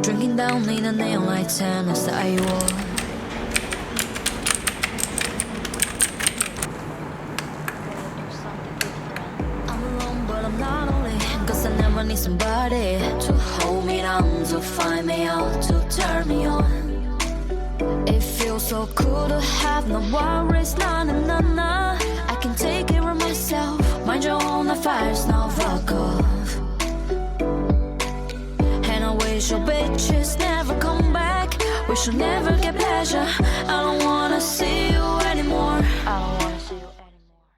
Drinking down in the neon lights and as I walk. I'm alone but I'm not lonely, 'cause I never need somebody to hold me down, to find me out, to turn me on. It feels so cool to have no worries, nah, nah, nah, nah. I can take care of myself, mind your own affairs, now fuck off. And I wish your bitches never come back, we should never get pleasure. I don't wanna see